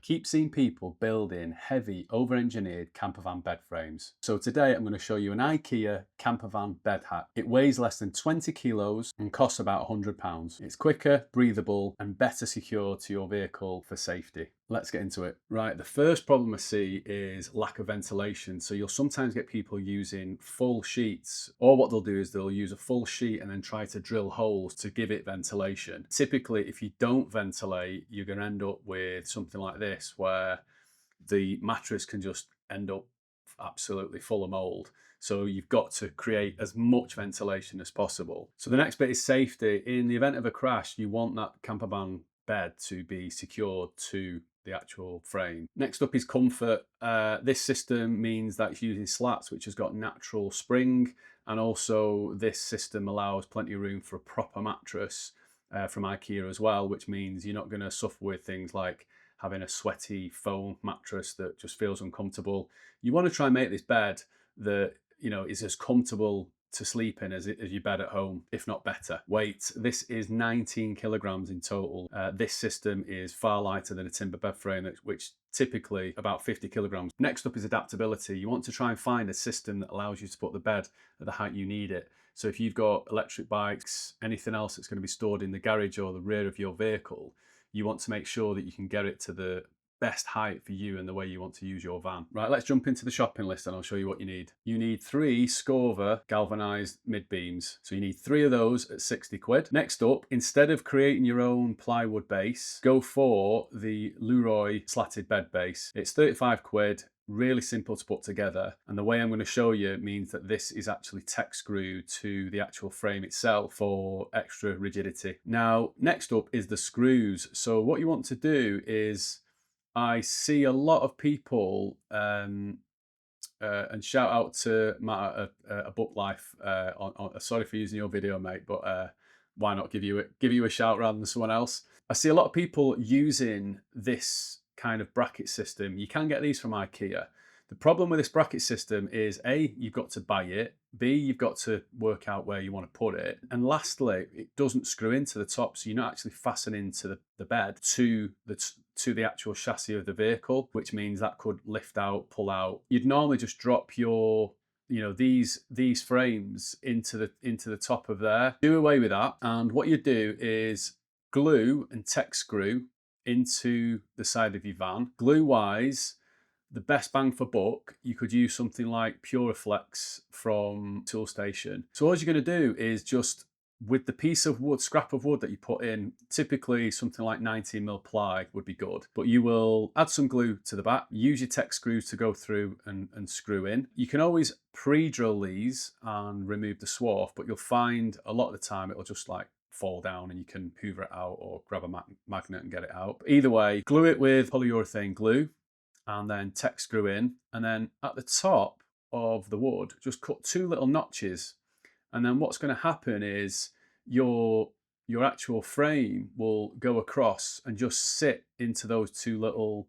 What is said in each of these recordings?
keep seeing people building heavy, over-engineered campervan bed frames. So today I'm going to show you an IKEA campervan bed hack. It weighs less than 20 kilos and costs about £100. It's quicker, breathable, and better secure to your vehicle for safety. Let's get into it. Right, the first problem I see is lack of ventilation. So you'll sometimes get people using full sheets, or what they'll do is they'll use a full sheet and then try to drill holes to give it ventilation. Typically, if you don't ventilate, you're going to end up with something like this, where the mattress can just end up absolutely full of mold. So you've got to create as much ventilation as possible. So the next bit is safety. In the event of a crash, you want that campervan bed to be secured to the actual frame. Next up is comfort. This system means that it's using slats, which has got natural spring, and also this system allows plenty of room for a proper mattress from IKEA as well, which means you're not going to suffer with things like having a sweaty foam mattress that just feels uncomfortable. You want to try and make this bed that, you know, is as comfortable to sleep in as your bed at home, if not better. Weight, this is 19 kilograms in total. This system is far lighter than a timber bed frame, which typically about 50 kilograms. Next up is adaptability. You want to try and find a system that allows you to put the bed at the height you need it. So if you've got electric bikes, anything else that's going to be stored in the garage or the rear of your vehicle, you want to make sure that you can get it to the best height for you and the way you want to use your van. Right, let's jump into the shopping list and I'll show you what you need. You need 3 Scorva galvanized mid-beams. So you need 3 of those at 60 quid. Next up, instead of creating your own plywood base, go for the Leroy slatted bed base. It's 35 quid. Really simple to put together, and the way I'm going to show you means that this is actually tech screwed to the actual frame itself for extra rigidity. Now, next up is the screws. So what you want to do is, I see a lot of people, and shout out to Matt at Book Life. Sorry for using your video, mate, but why not give you a shout rather than someone else? I see a lot of people using this kind of bracket system. You can get these from IKEA. The problem with this bracket system is A, you've got to buy it, B, you've got to work out where you want to put it, and lastly, it doesn't screw into the top, so you're not actually fastening to the bed to the actual chassis of the vehicle, which means that could lift out, pull out. You'd normally just drop your, you know, these frames into the top of there. Do away with that, and what you do is glue and tech screw into the side of your van. Glue wise, the best bang for buck, you could use something like Puriflex from Toolstation. So all you're going to do is just, with the piece of wood, scrap of wood that you put in, typically something like 19mm ply would be good, but you will add some glue to the back, use your tech screws to go through and screw in. You can always pre-drill these and remove the swarf, but you'll find a lot of the time it'll just like fall down and you can hoover it out or grab a magnet and get it out. But either way, glue it with polyurethane glue and then tech screw in, and then at the top of the wood just cut 2 little notches, and then what's going to happen is your actual frame will go across and just sit into those 2 little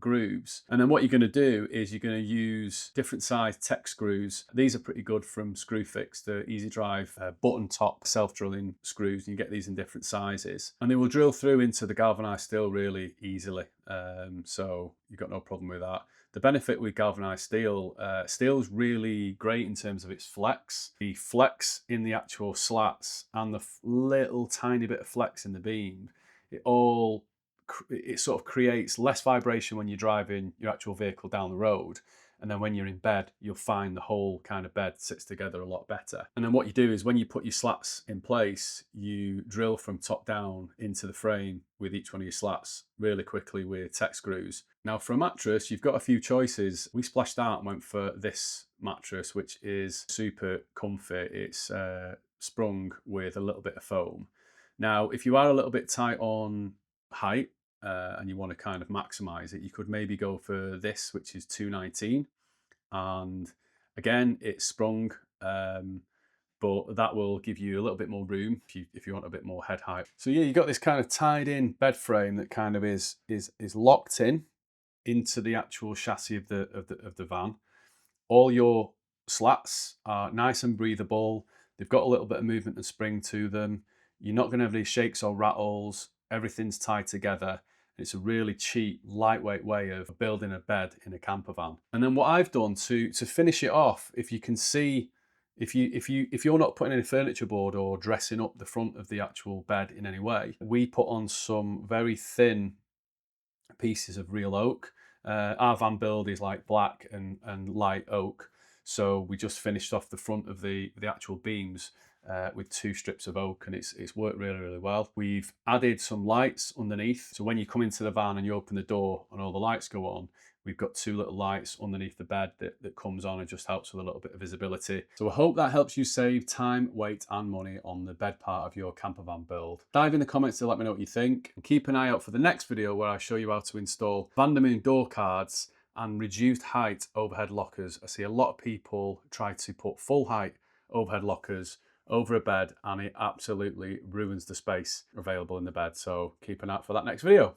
grooves. And then what you're going to do is you're going to use different size tech screws. These are pretty good from Screwfix. They're easy drive button top self-drilling screws. You can get these in different sizes, and they will drill through into the galvanized steel really easily. So you've got no problem with that. The benefit with galvanized steel, steel is really great in terms of its flex. The flex in the actual slats and the little tiny bit of flex in the beam, it sort of creates less vibration when you're driving your actual vehicle down the road. And then when you're in bed, you'll find the whole kind of bed sits together a lot better. And then what you do is when you put your slats in place, you drill from top down into the frame with each one of your slats really quickly with tech screws. Now for a mattress, you've got a few choices. We splashed out and went for this mattress, which is super comfy. It's sprung with a little bit of foam. Now, if you are a little bit tight on height, and you want to kind of maximize it, you could maybe go for this, which is 219, and again it's sprung, but that will give you a little bit more room if you want a bit more head height. So yeah, you've got this kind of tied in bed frame that kind of is locked in into the actual chassis of the van. All your slats are nice and breathable. They've got a little bit of movement and spring to them. You're not going to have any shakes or rattles. Everything's tied together. It's a really cheap, lightweight way of building a bed in a camper van. And then what I've done to finish it off, if you can see, if you're not putting any furniture board or dressing up the front of the actual bed in any way, we put on some very thin pieces of real oak. Our van build is like black and light oak, so we just finished off the front of the actual beams with 2 strips of oak, and it's worked really well. We've added some lights underneath, so when you come into the van and you open the door and all the lights go on, we've got 2 little lights underneath the bed that comes on and just helps with a little bit of visibility. So I hope that helps you save time, weight and money on the bed part of your camper van build. Dive in the comments to let me know what you think, and keep an eye out for the next video where I show you how to install Vandermoon door cards and reduced height overhead lockers. I see a lot of people try to put full height overhead lockers over a bed and it absolutely ruins the space available in the bed. So keep an eye out for that next video.